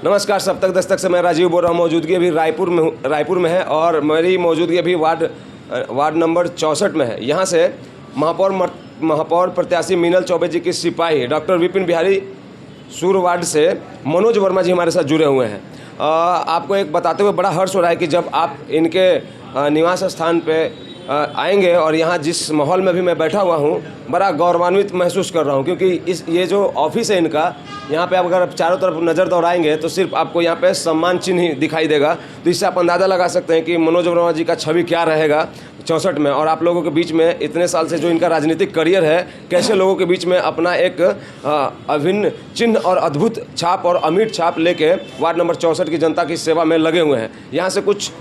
नमस्कार, सब तक दस्तक से मैं राजीव बोल रहा हूँ। मौजूदगी अभी रायपुर में है और मेरी मौजूदगी अभी वार्ड नंबर 64 में है। यहाँ से महापौर प्रत्याशी मीनल चौबे जी की सिपाही डॉक्टर विपिन बिहारी सूर वार्ड से मनोज वर्मा जी हमारे साथ जुड़े हुए हैं। आपको एक बताते हुए बड़ा हर्ष हो रहा है कि जब आप इनके निवास स्थान पे आएंगे और यहाँ जिस माहौल में भी मैं बैठा हुआ हूँ, बड़ा गौरवान्वित महसूस कर रहा हूँ, क्योंकि ये जो ऑफिस है इनका, यहाँ पे आप अगर चारों तरफ नज़र दौड़ाएंगे तो सिर्फ आपको यहाँ पे सम्मान चिन्ह ही दिखाई देगा। तो इससे आप अंदाज़ा लगा सकते हैं कि मनोज वर्मा जी का छवि क्या रहेगा 64 में। और आप लोगों के बीच में इतने साल से जो इनका राजनीतिक करियर है, कैसे लोगों के बीच में अपना एक अभिन्न चिन्ह और अद्भुत छाप और अमिट छाप लेके वार्ड नंबर 64 की जनता की सेवा में लगे हुए हैं। यहाँ से कुछ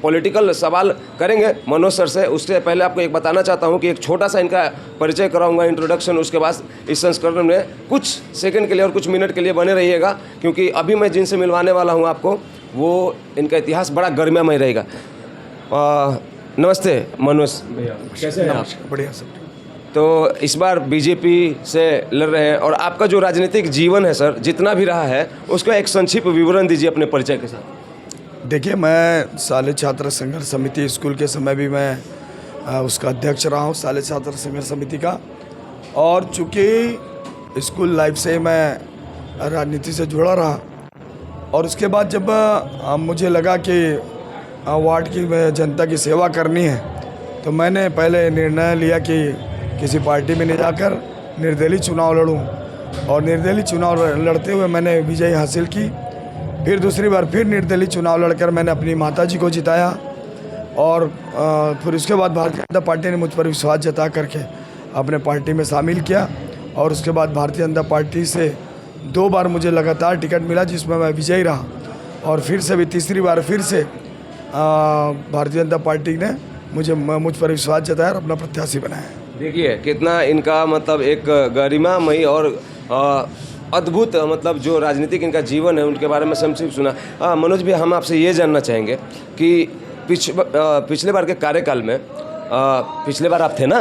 पॉलिटिकल सवाल करेंगे मनोज सर से। उससे पहले आपको एक बताना चाहता हूँ कि एक छोटा सा इनका परिचय कराऊंगा, इंट्रोडक्शन। उसके बाद इस संस्करण में कुछ सेकंड के लिए और कुछ मिनट के लिए बने रहिएगा, क्योंकि अभी मैं जिनसे मिलवाने वाला हूँ आपको, वो इनका इतिहास बड़ा गरिमामय रहेगा। नमस्ते मनोज भैया, कैसे हैं आप? बढ़िया सब। तो इस बार बीजेपी से लड़ रहे हैं और आपका जो राजनीतिक जीवन है सर, जितना भी रहा है, उसका एक संक्षिप्त विवरण दीजिए अपने परिचय के साथ। देखिए, मैं साले छात्र संघर्ष समिति स्कूल के समय भी मैं उसका अध्यक्ष रहा हूँ, साले छात्र संघर्ष समिति का। और चूँकि स्कूल लाइफ से मैं राजनीति से जुड़ा रहा, और उसके बाद जब मुझे लगा कि वार्ड की जनता की सेवा करनी है, तो मैंने पहले निर्णय लिया कि किसी पार्टी में नहीं जाकर निर्दलीय चुनाव लड़ूं। और निर्दलीय चुनाव लड़ते हुए मैंने विजय हासिल की। फिर दूसरी बार फिर निर्दलीय चुनाव लड़कर मैंने अपनी माताजी को जिताया। और फिर उसके बाद भारतीय जनता पार्टी ने मुझ पर विश्वास जता करके अपने पार्टी में शामिल किया। और उसके बाद भारतीय जनता पार्टी से 2 बार मुझे लगातार टिकट मिला, जिसमें मैं विजयी रहा। और फिर से भी तीसरी बार फिर से भारतीय जनता पार्टी ने मुझ पर विश्वास जताया और अपना प्रत्याशी बनाया। देखिए कितना इनका मतलब एक गरिमामयी और अद्भुत मतलब जो राजनीतिक इनका जीवन है, उनके बारे में संक्षिप्त सुना। मनोज भी हम आपसे ये जानना चाहेंगे कि पिछले बार के कार्यकाल में, पिछले बार आप थे ना,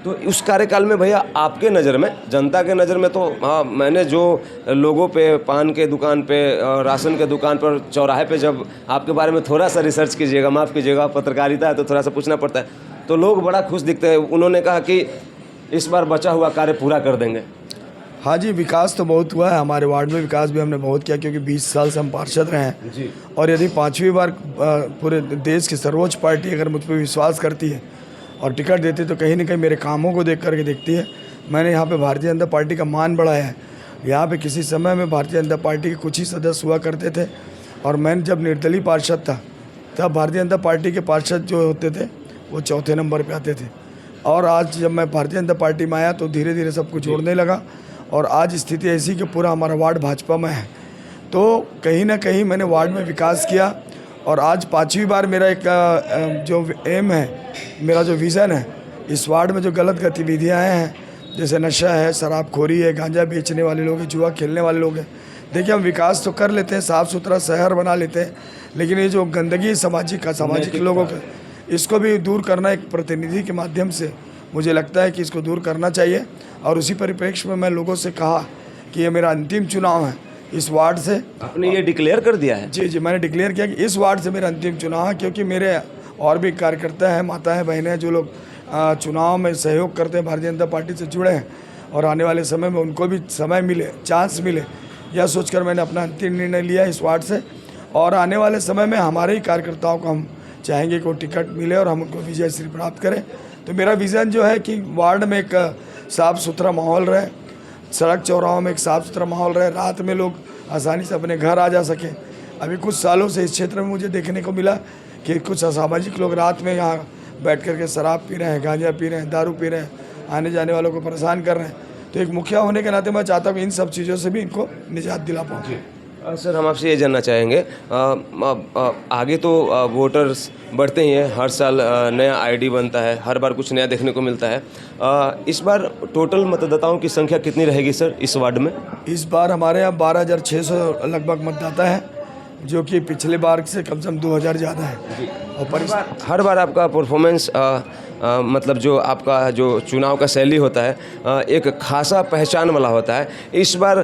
तो उस कार्यकाल में भैया आपके नज़र में, जनता के नज़र में, तो मैंने जो लोगों पे, पान के दुकान पे, राशन के दुकान पर, चौराहे पे, जब आपके बारे में थोड़ा सा रिसर्च कीजिएगा, माफ़ कीजिएगा, पत्रकारिता है तो थोड़ा सा पूछना पड़ता है, तो लोग बड़ा खुश दिखते हैं। उन्होंने कहा कि इस बार बचा हुआ कार्य पूरा कर देंगे। हाँ जी, विकास तो बहुत हुआ है हमारे वार्ड में, विकास भी हमने बहुत किया, क्योंकि 20 साल से हम पार्षद रहे हैं जी। और यदि 5वीं बार पूरे देश की सर्वोच्च पार्टी अगर मुझ पर विश्वास करती है और टिकट देती है, तो कहीं ना कहीं मेरे कामों को देख करके देखती है। मैंने यहाँ पे भारतीय जनता पार्टी का मान बढ़ाया है। यहाँ पे किसी समय में भारतीय जनता पार्टी के कुछ ही सदस्य हुआ करते थे, और मैं जब निर्दलीय पार्षद था तब भारतीय जनता पार्टी के पार्षद जो होते थे वो 4थे नंबर पे आते थे। और आज जब मैं भारतीय जनता पार्टी में आया तो धीरे धीरे सब कुछ जोड़ने लगा, और आज स्थिति ऐसी कि पूरा हमारा वार्ड भाजपा में है। तो कहीं ना कहीं मैंने वार्ड में विकास किया। और आज 5वीं बार मेरा एक जो एम है, मेरा जो विज़न है, इस वार्ड में जो गलत गतिविधियाँ हैं, जैसे नशा है, शराबखोरी है, गांजा बेचने वाले लोग हैं, जुआ खेलने वाले लोग हैं। देखिए, हम विकास तो कर लेते हैं, साफ़ सुथरा शहर बना लेते हैं, लेकिन ये जो गंदगी सामाजिक लोगों का, इसको भी दूर करना एक प्रतिनिधि के माध्यम से मुझे लगता है कि इसको दूर करना चाहिए। और उसी परिप्रेक्ष्य में मैं लोगों से कहा कि ये मेरा अंतिम चुनाव है इस वार्ड से। आपने ये डिक्लेयर कर दिया है? जी, मैंने डिक्लेयर किया कि इस वार्ड से मेरा अंतिम चुनाव है, क्योंकि मेरे और भी कार्यकर्ता हैं, माताएं, बहनें हैं, जो लोग चुनाव में सहयोग करते हैं, भारतीय जनता पार्टी से जुड़े हैं, और आने वाले समय में उनको भी समय मिले, चांस मिले, यह सोचकर मैंने अपना अंतिम निर्णय लिया इस वार्ड से। और आने वाले समय में हमारे ही कार्यकर्ताओं को हम चाहेंगे कि वो टिकट मिले और हम उनको विजय श्री प्राप्त करें। तो मेरा विज़न जो है कि वार्ड में एक साफ़ सुथरा माहौल रहे, सड़क चौराहों में एक साफ़ सुथरा माहौल रहे, रात में लोग आसानी से अपने घर आ जा सकें। अभी कुछ सालों से इस क्षेत्र में मुझे देखने को मिला कि कुछ असामाजिक लोग रात में यहाँ बैठ कर के शराब पी रहे हैं, गांजा पी रहे हैं, दारू पी रहे हैं, आने जाने वालों को परेशान कर रहे हैं। तो एक मुखिया होने के नाते मैं चाहता हूँ कि इन सब चीज़ों से भी इनको निजात दिला पाऊँ। सर, हम आपसे ये जानना चाहेंगे, आगे तो वोटर्स बढ़ते ही हैं, हर साल नया आईडी बनता है, हर बार कुछ नया देखने को मिलता है। इस बार टोटल मतदाताओं की संख्या कितनी रहेगी सर इस वार्ड में? इस बार हमारे यहाँ 12,600 लगभग मतदाता है, जो कि पिछले बार से कम से कम 2,000 ज़्यादा है। और हर बार आपका परफॉर्मेंस मतलब जो आपका जो चुनाव का शैली होता है एक खासा पहचान वाला होता है। इस बार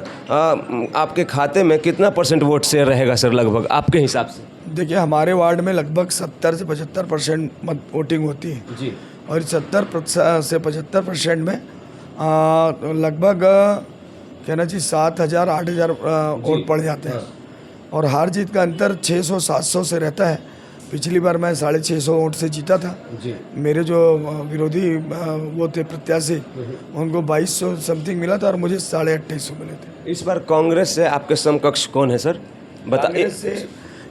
आपके खाते में कितना % वोट शेयर रहेगा सर लगभग आपके हिसाब से? देखिए, हमारे वार्ड में लगभग 70 से 75% मत वोटिंग होती है जी। और 70 से 75% में लगभग कहना चाहिए 7,000 8,000 वोट पड़ जाते हैं और हार जीत का अंतर 600-700 से रहता है। पिछली बार मैं 650 वोट से जीता था जी। मेरे जो विरोधी वो थे प्रत्याशी उनको 2200 समथिंग मिला था और मुझे 2850 मिले थे। इस बार कांग्रेस से आपके समकक्ष कौन है सर? कांग्रेस से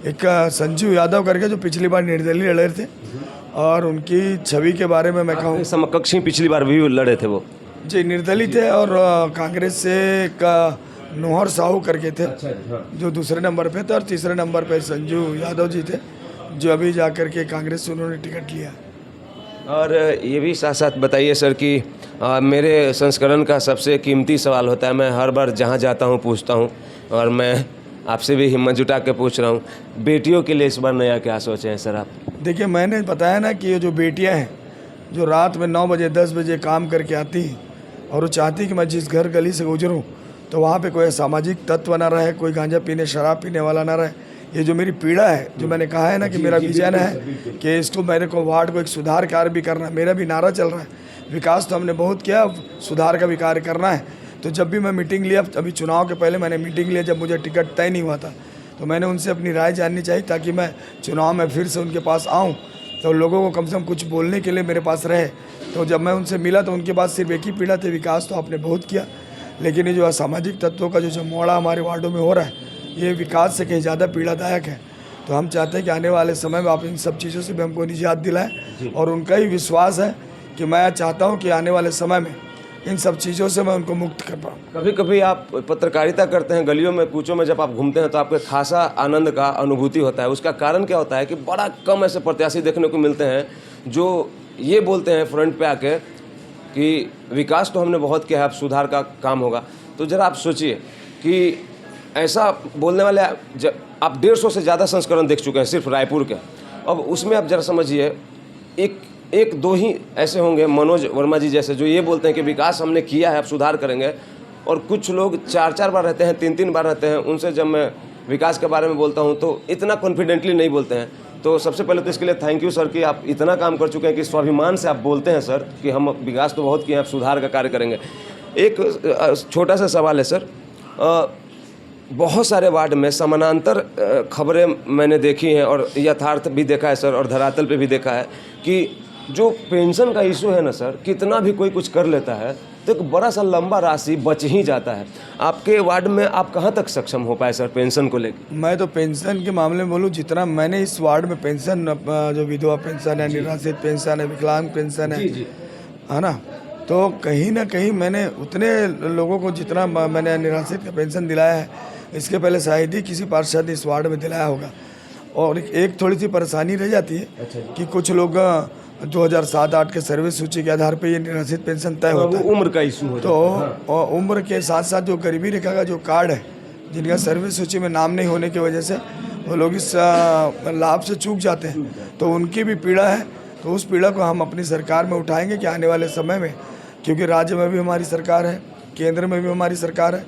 एक संजीव यादव करके जो पिछली बार निर्दलीय लड़े थे और उनकी छवि के बारे में मैं कहूँ, समकक्ष ही पिछली बार भी लड़े थे वो जी निर्दलीय थे और कांग्रेस से एक नोहर साहू करके थे जो दूसरे नंबर पे थे और तीसरे नंबर पे संजीव यादव जी थे जो अभी जाकर के कांग्रेस से उन्होंने टिकट लिया। और ये भी साथ साथ बताइए सर कि मेरे संस्करण का सबसे कीमती सवाल होता है, मैं हर बार जहाँ जाता हूँ पूछता हूँ और मैं आपसे भी हिम्मत जुटा के पूछ रहा हूँ, बेटियों के लिए इस बार नया क्या सोचे हैं सर आप? देखिए, मैंने बताया ना कि ये जो बेटियाँ हैं जो रात में 9 बजे 10 बजे काम करके आती हैं और वो चाहती कि मैं जिस घर गली से गुजरूँ तो वहाँ पे कोई सामाजिक तत्व ना रहे, कोई गांजा पीने शराब पीने वाला ना रहे। ये जो मेरी पीड़ा है, जो मैंने कहा है ना कि मेरा विजन है कि इसको मेरे को वार्ड को एक सुधार कार्य भी करना है। मेरा भी नारा चल रहा है, विकास तो हमने बहुत किया, सुधार का भी कार्य करना है। तो जब भी मैं मीटिंग लिया, अभी चुनाव के पहले मैंने मीटिंग लिया जब मुझे टिकट तय नहीं हुआ था, तो मैंने उनसे अपनी राय जाननी चाहिए ताकि मैं चुनाव में फिर से उनके पास आऊँ तो लोगों को कम से कम कुछ बोलने के लिए मेरे पास रहे। तो जब मैं उनसे मिला तो उनके पास सिर्फ एक ही पीड़ा थी, विकास तो आपने बहुत किया, लेकिन ये जो असामाजिक तत्वों का जो जमोड़ा हमारे वार्डों में हो रहा है ये विकास से कहीं ज़्यादा पीड़ादायक है। तो हम चाहते हैं कि आने वाले समय में आप इन सब चीज़ों से भी हमको निजात दिलाएं और उनका ही विश्वास है कि मैं चाहता हूं कि आने वाले समय में इन सब चीज़ों से मैं उनको मुक्त कर पाऊँ। कभी कभी आप पत्रकारिता करते हैं, गलियों में कूचों में जब आप घूमते हैं तो आपके खासा आनंद का अनुभूति होता है। उसका कारण क्या होता है कि बड़ा कम ऐसे प्रत्याशी देखने को मिलते हैं जो ये बोलते हैं फ्रंट पे आके कि विकास तो हमने बहुत किया है, अब सुधार का काम होगा। तो ज़रा आप सोचिए कि ऐसा बोलने वाले आप 150 से ज़्यादा संस्करण देख चुके हैं सिर्फ रायपुर के। अब उसमें आप ज़रा समझिए एक दो ही ऐसे होंगे, मनोज वर्मा जी जैसे, जो ये बोलते हैं कि विकास हमने किया है, अब सुधार करेंगे। और कुछ लोग 4-4 बार रहते हैं, 3-3 बार रहते हैं, उनसे जब मैं विकास के बारे में बोलता हूँ तो इतना कॉन्फिडेंटली नहीं बोलते हैं। तो सबसे पहले तो इसके लिए थैंक यू सर कि आप इतना काम कर चुके हैं कि स्वाभिमान से आप बोलते हैं सर कि हम विकास तो बहुत किए हैं, अब सुधार का कार्य करेंगे। एक छोटा सा सवाल है सर, बहुत सारे वार्ड में समानांतर खबरें मैंने देखी हैं और यथार्थ भी देखा है सर और धरातल पे भी देखा है कि जो पेंशन का इशू है ना सर, कितना भी कोई कुछ कर लेता है तो एक बड़ा सा लंबा राशि बच ही जाता है। आपके वार्ड में आप कहाँ तक सक्षम हो पाए सर पेंशन को लेकर? मैं तो पेंशन के मामले में बोलूँ, जितना मैंने इस वार्ड में पेंशन, जो विधवा पेंशन है, निराश्रित पेंशन है, विकलांग पेंशन है ना, तो कहीं ना कहीं मैंने उतने लोगों को जितना मैंने निराश्रित का पेंशन दिलाया है, इसके पहले शायद ही किसी पार्षद ने इस वार्ड में दिलाया होगा। और एक थोड़ी सी परेशानी रह जाती है कि कुछ लोग 2007-8 के सर्विस सूची के आधार पर ये निराश्रित पेंशन तय होता है, उम्र का इशू होता है। तो उम्र के साथ साथ जो गरीबी रेखा का जो कार्ड है, जिनका सर्विस सूची में नाम नहीं होने की वजह से वो लोग इस लाभ से चूक जाते हैं, तो उनकी भी पीड़ा है। तो उस पीड़ा को हम अपनी सरकार में उठाएंगे कि आने वाले समय में, क्योंकि राज्य में भी हमारी सरकार है, केंद्र में भी हमारी सरकार है,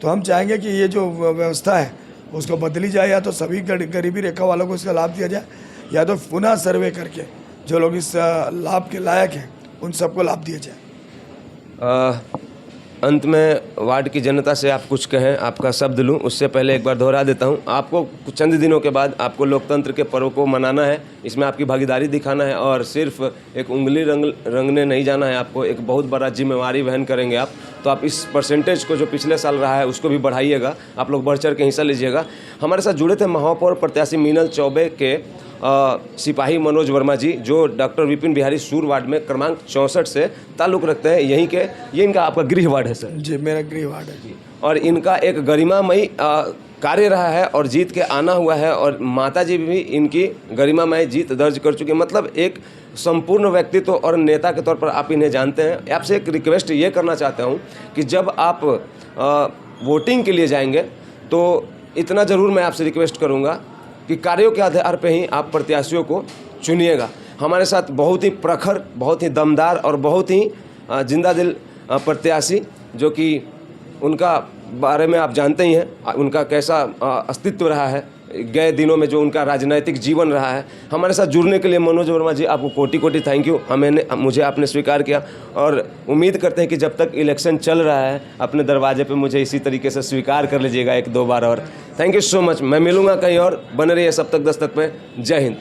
तो हम चाहेंगे कि ये जो व्यवस्था है उसको बदली जाए, या तो सभी गरीबी रेखा वालों को इसका लाभ दिया जाए, या तो पुनः सर्वे करके जो लोग इस लाभ के लायक हैं उन सबको लाभ दिया जाए। अंत में वार्ड की जनता से आप कुछ कहें, आपका शब्द लूं, उससे पहले एक बार दोहरा देता हूं, आपको चंद दिनों के बाद आपको लोकतंत्र के पर्व को मनाना है, इसमें आपकी भागीदारी दिखाना है और सिर्फ एक उंगली रंगने नहीं जाना है, आपको एक बहुत बड़ा जिम्मेवारी वहन करेंगे आप। तो आप इस परसेंटेज को जो पिछले साल रहा है उसको भी बढ़ाइएगा, आप लोग बढ़ चढ़ के हिस्सा लीजिएगा। हमारे साथ जुड़े थे महापौर प्रत्याशी मीनल चौबे के सिपाही मनोज वर्मा जी, जो डॉक्टर विपिन बिहारी सूर वार्ड में क्रमांक 64 से ताल्लुक़ रखते हैं, यहीं के। ये इनका आपका गृह वार्ड है सर? जी, मेरा गृह वार्ड है जी। और इनका एक गरिमामयी कार्य रहा है और जीत के आना हुआ है, और माता जी भी इनकी गरिमामय जीत दर्ज कर चुकी है। मतलब एक संपूर्ण व्यक्तित्व और नेता के तौर पर आप इन्हें जानते हैं। आपसे एक रिक्वेस्ट ये करना चाहता हूँ कि जब आप वोटिंग के लिए जाएंगे तो इतना ज़रूर मैं आपसे रिक्वेस्ट करूँगा कि कार्यों के आधार पे ही आप प्रत्याशियों को चुनिएगा। हमारे साथ बहुत ही प्रखर, बहुत ही दमदार और बहुत ही जिंदा दिल प्रत्याशी, जो कि उनका बारे में आप जानते ही हैं, उनका कैसा अस्तित्व रहा है गए दिनों में, जो उनका राजनीतिक जीवन रहा है। हमारे साथ जुड़ने के लिए मनोज वर्मा जी, आपको कोटि कोटि थैंक यू। मुझे आपने स्वीकार किया और उम्मीद करते हैं कि जब तक इलेक्शन चल रहा है अपने दरवाजे पे मुझे इसी तरीके से स्वीकार कर लीजिएगा 1-2 बार और। Thank you so much. मैं मिलूंगा कहीं और, बने रहिए सब तक 10 तक में। जय हिंद।